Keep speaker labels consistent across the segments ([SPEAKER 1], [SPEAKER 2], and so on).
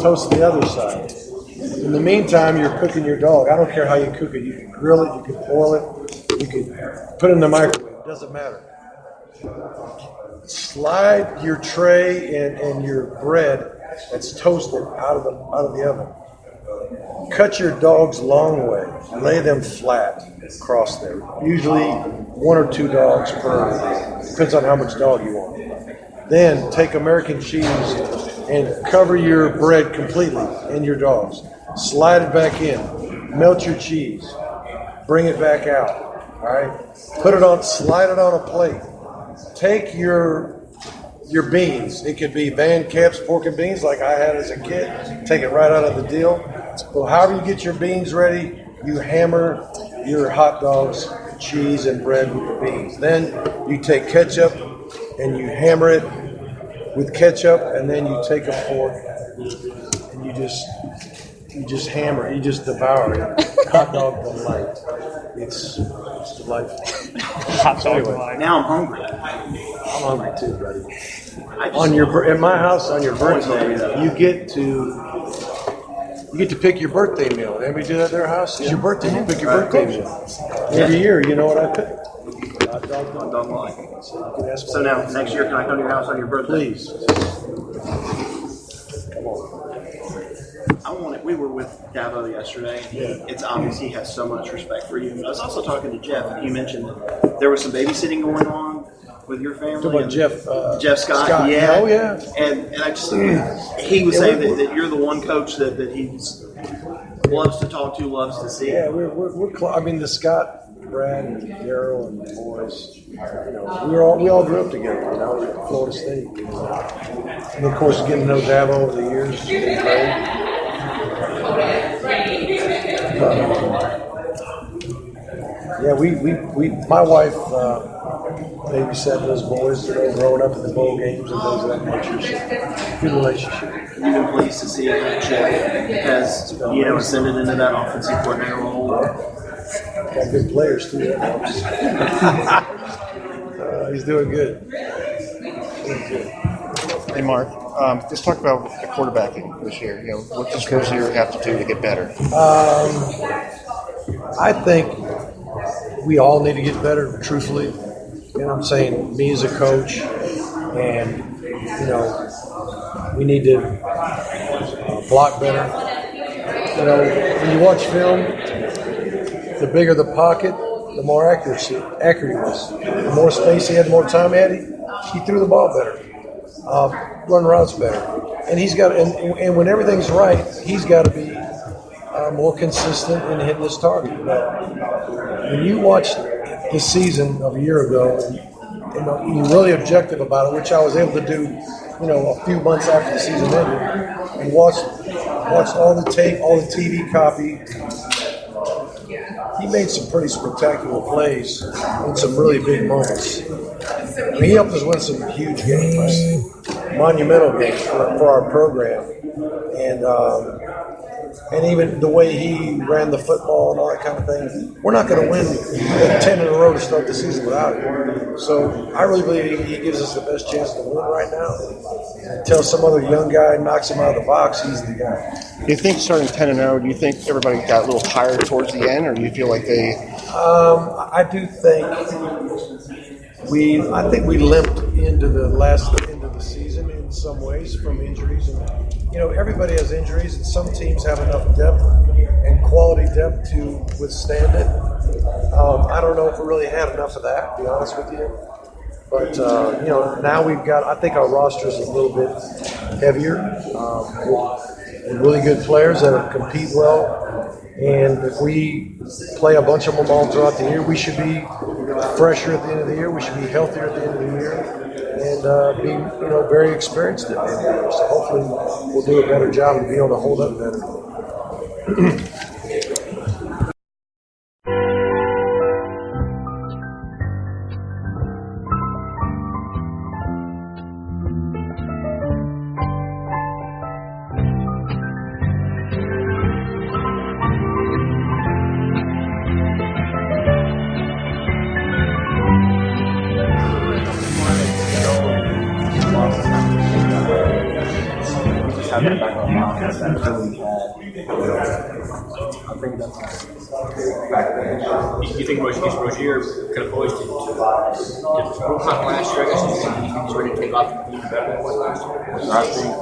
[SPEAKER 1] toast the other side. In the meantime, you're cooking your dog. I don't care how you cook it. You can grill it, you can boil it, you can put it in the microwave. It doesn't matter. Slide your tray and your bread that's toasted out of the oven. Cut your dog's long way. Lay them flat across there. Usually 1 or 2 dogs per. Depends on how much dog you want. Then take American cheese and cover your bread completely and your dog's. Slide it back in. Melt your cheese. Bring it back out. All right. Slide it on a plate. Take your beans. It could be Van Camp's pork and beans like I had as a kid. Take it right out of the deal. So however you get your beans ready, you hammer your hot dogs, cheese, and bread with the beans. Then you take ketchup and you hammer it with ketchup, and then you take a fork and you just hammer it. You just devour it. Hot dog delight. It's delightful.
[SPEAKER 2] Hot dog delight.
[SPEAKER 3] Now I'm hungry.
[SPEAKER 1] I'm hungry too, buddy. In my house on your birthday, you get to pick your birthday meal. Anybody do that at their house? It's your birthday. You pick your birthday meal. Every year, you know what I pick? Hot dog line.
[SPEAKER 3] So now, next year, can I come to your house on your birthday?
[SPEAKER 1] Please. Come on.
[SPEAKER 3] We were with Davo yesterday, and it's obvious he has so much respect for you. I was also talking to Jeff, and he mentioned that there was some babysitting going on with your family.
[SPEAKER 1] Talking about
[SPEAKER 3] Jeff Scott. Yeah.
[SPEAKER 1] Oh, yeah.
[SPEAKER 3] And I just, he was saying that you're the one coach that he loves to talk to, loves to see.
[SPEAKER 1] Yeah, I mean, the Scott, Brad, and Daryl, and the boys, you know, we all grew up together. You know, we were at Florida State. And of course, getting to know Davo over the years has been great. Yeah, my wife babysat those boys, growing up at the bowl games and things of that nature. So, good relationship.
[SPEAKER 3] You've been pleased to see that Jeff has, ascended into that offensive coordinator role.
[SPEAKER 1] Got good players too. He's doing good.
[SPEAKER 2] Hey, Mark, let's talk about the quarterbacking this year. What does Rozier have to do to get better?
[SPEAKER 1] I think we all need to get better, truthfully. And I'm saying me as a coach, and, we need to block better. When you watch film, the bigger the pocket, the more accurate he was. The more space he had, the more time he had, he threw the ball better. Run routes better. And he's got, and when everything's right, he's got to be more consistent in hitting his target. When you watch the season of a year ago, and you're really objective about it, which I was able to do, a few months after the season ended, and watched all the tape, all the TV copy. He made some pretty spectacular plays in some really big moments. He helped us win some huge games, monumental games for our program, and even the way he ran the football and all that kind of thing. We're not going to win 10 in a row to start the season without him. So I really believe he gives us the best chance to win right now. Until some other young guy knocks him out of the box, he's the guy.
[SPEAKER 2] Do you think starting 10-0, do you think everybody got a little tired towards the end, or do you feel like they...
[SPEAKER 1] I do think we limped into the end of the season in some ways from injuries. And, everybody has injuries, and some teams have enough depth and quality depth to withstand it. I don't know if we really had enough of that, to be honest with you. But, now we've got, I think our roster is a little bit heavier. With really good players that compete well. And if we play a bunch of them all throughout the year, we should be fresher at the end of the year. We should be healthier at the end of the year, and be very experienced at the end of the year. So hopefully we'll do a better job and be able to hold up better.
[SPEAKER 4] have that back on mind. That ability he had. I think that's back then.
[SPEAKER 5] You think Rozier kind of poised to improve on last year? I guess you think he's ready to take off even better than it was last year.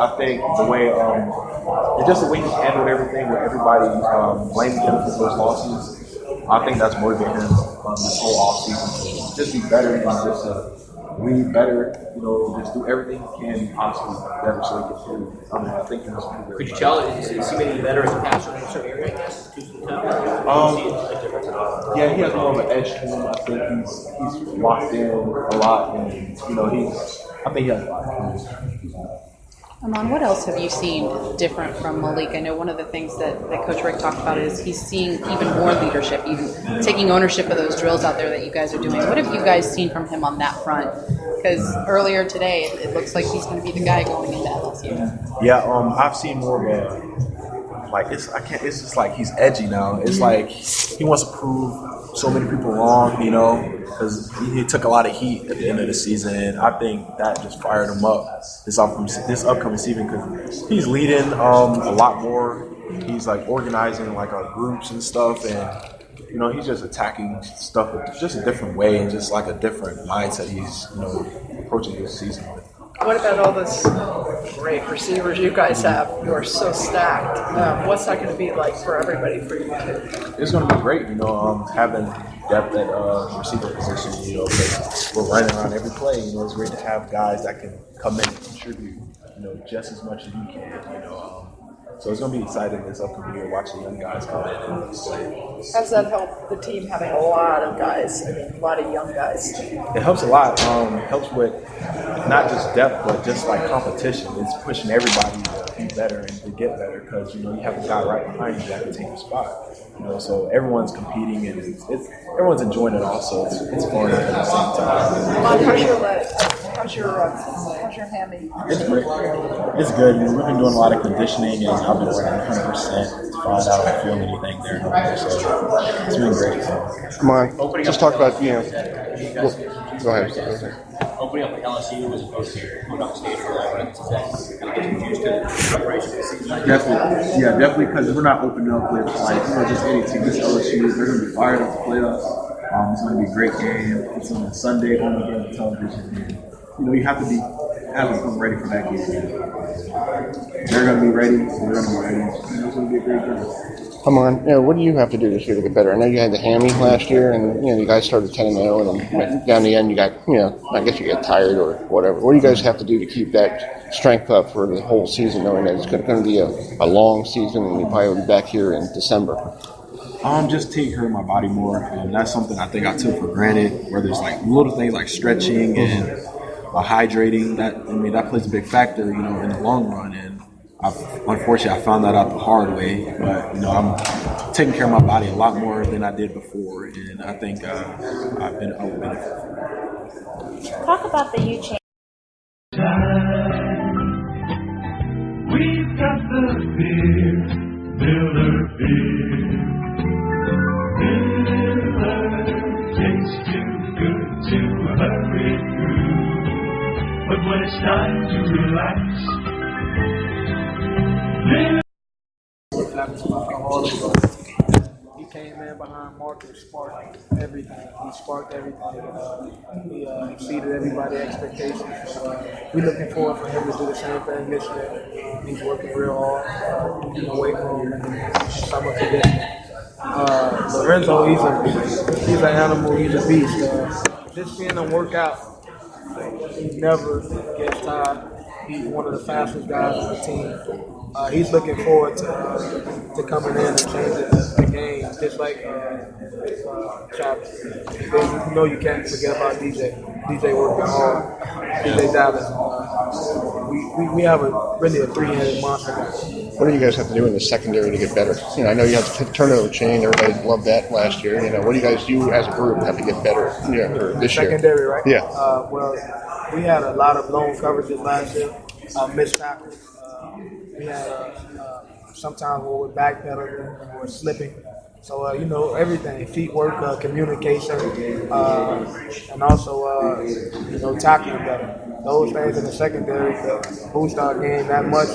[SPEAKER 4] I think the way it's just the way he handled everything, with everybody blaming him for those losses. I think that's motivated him this whole offseason to just be better and just read better, just do everything he can possibly better so he can do. I think he was pretty good.
[SPEAKER 5] Could you tell, is he getting better as a passer in a certain area, I guess?
[SPEAKER 4] Yeah, he has more of an edge to him. I think he's locked in a lot, and I think he has a lot of
[SPEAKER 6] Amon, what else have you seen different from Malik? I know one of the things that Coach Richt talked about is he's seeing even more leadership, even taking ownership of those drills out there that you guys are doing. What have you guys seen from him on that front? Because earlier today, it looks like he's going to be the guy going into LSU.
[SPEAKER 4] Yeah, I've seen more of a it's just like he's edgy now. It's like he wants to prove so many people wrong, because he took a lot of heat at the end of the season, and I think that just fired him up this upcoming season because he's leading a lot more. He's like organizing like our groups and stuff, and he's just attacking stuff with just a different way and just like a different mindset he's approaching this season with.
[SPEAKER 7] What about all this great receivers you guys have? You are so stacked. What's that going to be like for everybody, for you two?
[SPEAKER 4] It's going to be great, having depth at receiver position, because we're running around every play. It's great to have guys that can come in and contribute, just as much as you can, So it's going to be exciting this upcoming year watching young guys come in and play.
[SPEAKER 7] How does that help the team having a lot of guys, a lot of young guys?
[SPEAKER 4] It helps a lot. Helps with not just depth, but just like competition. It's pushing everybody to be better and to get better because, you have a guy right behind you that can take your spot. So everyone's competing and everyone's enjoying it also. It's fun at the same time.
[SPEAKER 7] How's your leg? How's your hammy?
[SPEAKER 4] It's great. It's good. We've been doing a lot of conditioning and I've been working 100% to find out if I feel anything there. So it's been great.
[SPEAKER 2] Come on, just talk about, go ahead.
[SPEAKER 5] Opening up like LSU as opposed to going up state or whatever, does that kind of get confused to the preparation of the season?
[SPEAKER 4] Definitely, because we're not opening up with just any team. This LSU, they're going to be fired up to play us. It's going to be a great game. It's on a Sunday, only game on television. And, you have to come ready for that game. They're going to be ready. We're going to be ready. It's going to be a great game.
[SPEAKER 2] Come on, what do you have to do this year to get better? I know you had the hammy last year, and you guys started 10-0, and then down the end you got, I guess you get tired or whatever. What do you guys have to do to keep that strength up for the whole season, knowing that it's going to be a long season, and you probably will be back here in December?
[SPEAKER 4] Just take care of my body more. That's something I think I took for granted. Where there's like little things like stretching and hydrating. That plays a big factor, in the long run. And unfortunately, I found that out the hard way. But I'm taking care of my body a lot more than I did before, and I think I've been a benefit.
[SPEAKER 8] Talk about the U change.
[SPEAKER 9] We've got the beer, Miller beer. Miller tastes too good to hurry through, but when it's time to relax,
[SPEAKER 10] He came in behind Mark and sparked everything. He sparked everything. He exceeded everybody's expectations. We're looking forward for him to do the same thing this year. He's working real hard in the weight room and summer conditioning. Lorenzo, he's an animal. He's a beast. Just seeing him work out, he never gets tired. He's one of the fastest guys on the team. He's looking forward to coming in and changing the game, just like Travis. You can't forget about DJ. DJ working hard. DJ Dallas. We have really a three-headed monster guy.
[SPEAKER 2] What do you guys have to do in the secondary to get better? I know you have the turnover chain. Everybody loved that last year. What do you guys do as a group have to get better for this
[SPEAKER 10] secondary,
[SPEAKER 2] year?
[SPEAKER 10] Right?
[SPEAKER 2] Yeah.
[SPEAKER 10] Well, we had a lot of blown coverages last year, missed tackles. We had sometimes we were backpedaling and we were slipping. So, everything, feet work, communication, and also, tackling better. those things in the secondary to boost our game that much.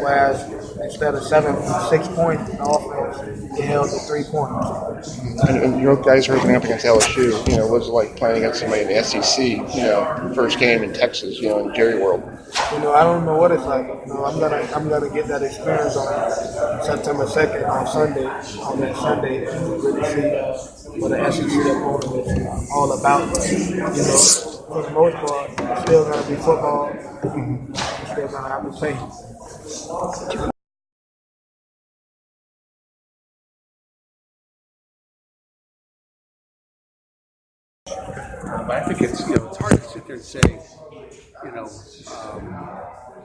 [SPEAKER 10] Whereas instead of 6 points in offense, we held to 3 points.
[SPEAKER 2] And you guys are going up against LSU. What was it like playing against somebody in the SEC? First game in Texas. In Jerry World.
[SPEAKER 10] I don't know what it's like. I'm gonna get that experience on September 2nd on Sunday. On that Sunday, to really see what the SEC opponent is all about. But for the most part, it's still gonna be football. It's still gonna have to play.
[SPEAKER 11] But I think it's it's hard to sit there and say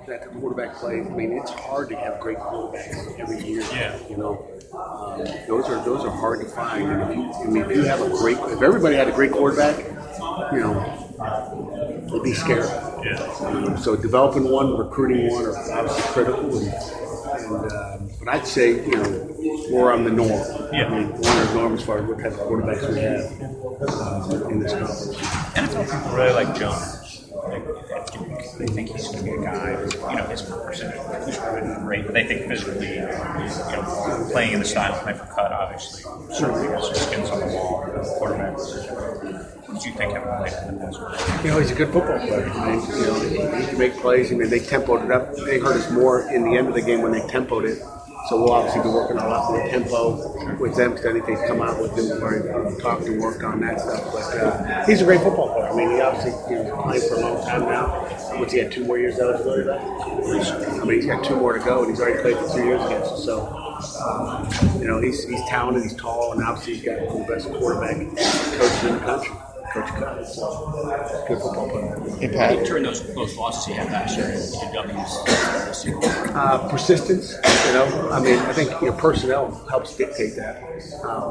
[SPEAKER 11] that the quarterback plays. I mean, it's hard to have great quarterbacks every year.
[SPEAKER 5] Yeah.
[SPEAKER 11] Those are hard to find. And if you have if everybody had a great quarterback, it'd be scary.
[SPEAKER 5] Yeah.
[SPEAKER 11] So developing one, recruiting one are obviously critical. But I'd say we're on the norm.
[SPEAKER 5] Yeah.
[SPEAKER 11] I mean, we're on the norm as far as what type of quarterbacks we have in this conference.
[SPEAKER 5] NFL people really like Jones. They think he's going to be a guy. His percentage he's really great, but they think physically, playing in the style of Knife Cut, obviously, certainly has skins on the wall. Quarterback. What do you think having played in the past?
[SPEAKER 11] He's a good football player. I mean, he can make plays. I mean, they tempoed it up. They hurt us more in the end of the game when they tempoed it. So we'll obviously be working a lot more tempo with them because I think they've come out with them. We've already talked and worked on that stuff. But he's a great football player. I mean, he obviously he's playing for a long time now. What's he had 2 more years eligibility left? I mean, he's got 2 more to go, and he's already played for 3 years against us. So, he's talented, he's tall, and obviously he's got the best quarterback coach in the country. Coach Cut. So, good football player.
[SPEAKER 2] Hey, Pat.
[SPEAKER 5] How do you turn those close losses you had last year into W's this year?
[SPEAKER 11] Persistence, I mean, I think personnel helps dictate that.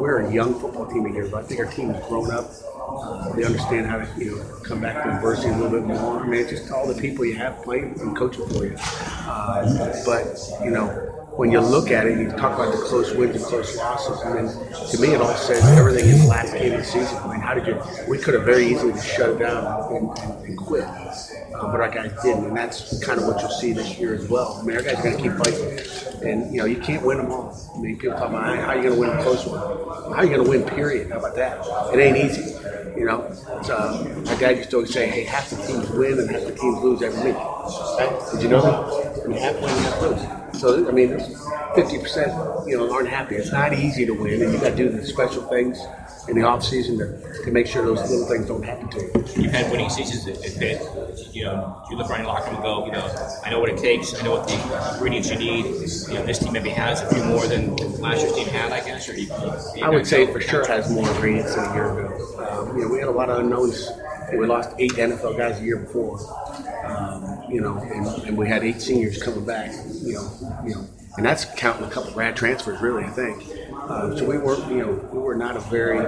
[SPEAKER 11] We're a young football team here, but I think our team has grown up. They understand how to come back from adversity a little bit more. I mean, it's just all the people you have playing and coaching for you. But when you look at it, you talk about the close wins and close losses, and then to me it all says everything in the last game of the season. I mean, we could have very easily just shut it down and quit. But our guys didn't, and that's kind of what you'll see this year as well. I mean, our guys got to keep fighting, and you can't win them all. I mean, people talk about how are you going to win a close one? How are you going to win? Period. How about that? It ain't easy. My dad used to always say, "Hey, half the teams win and half the teams lose every week." Right? Did you know that? I mean, half win, half lose. So I mean, 50% aren't happy. It's not easy to win, and you got to do the special things in the off season to make sure those little things don't happen to you.
[SPEAKER 5] You've had winning seasons that you look around your locker room and go, I know what it takes. I know what the ingredients you need. This team maybe has a few more than last year's team had, I guess. Or
[SPEAKER 11] I would say for sure it has more ingredients than a year ago. We had a lot of unknowns. We lost 8 NFL guys a year before. And we had 8 seniors coming back. And that's counting a couple grad transfers, really, I think. So we were not a very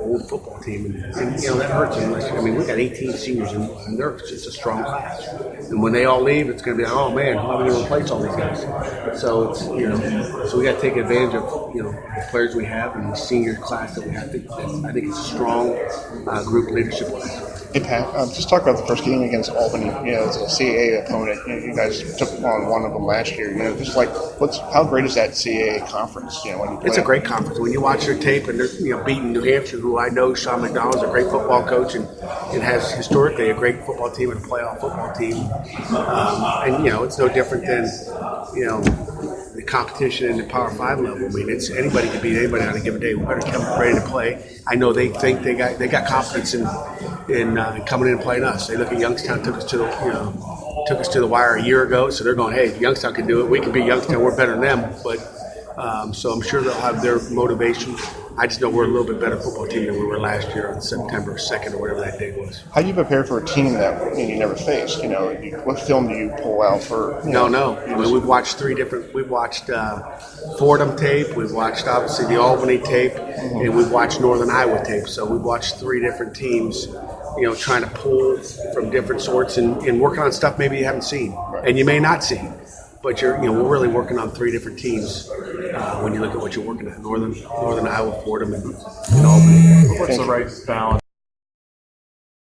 [SPEAKER 11] old football team, and that hurts unless we got 18 seniors, and it's a strong class. And when they all leave, it's going to be like, oh man, how are we going to replace all these guys? So it's so we got to take advantage of the players we have and the senior class that we have. I think it's a strong group leadership wise.
[SPEAKER 2] Hey Pat, just talk about the first game against Albany. It's a CAA opponent. You guys took on one of them last year. Just like how great is that CAA conference? When you play
[SPEAKER 11] it's a great conference. When you watch their tape and they're beating New Hampshire, who I know, Sean McDonald's a great football coach and has historically a great football team and a playoff football team. And it's no different than the competition in the Power 5 level. I mean, it's anybody can beat anybody on a given day. We better come ready to play. I know they think they got confidence in coming in and playing us. They look at Youngstown, took us to the wire a year ago, so they're going, hey, if Youngstown can do it, we can beat Youngstown. We're better than them. But so I'm sure they'll have their motivation. I just know we're a little bit better football team than we were last year on September 2nd or whatever that day was.
[SPEAKER 2] How do you prepare for a team that you never faced? What film do you pull out for?
[SPEAKER 11] No. I mean, we've watched We've watched Fordham tape. We've watched obviously the Albany tape, and we've watched Northern Iowa tape. So we've watched 3 different teams. Trying to pull from different sorts and working on stuff maybe you haven't seen and you may not see. But we're really working on 3 different teams when you look at what you're working at: Northern Iowa, Fordham, and Albany.
[SPEAKER 4] What's the right balance?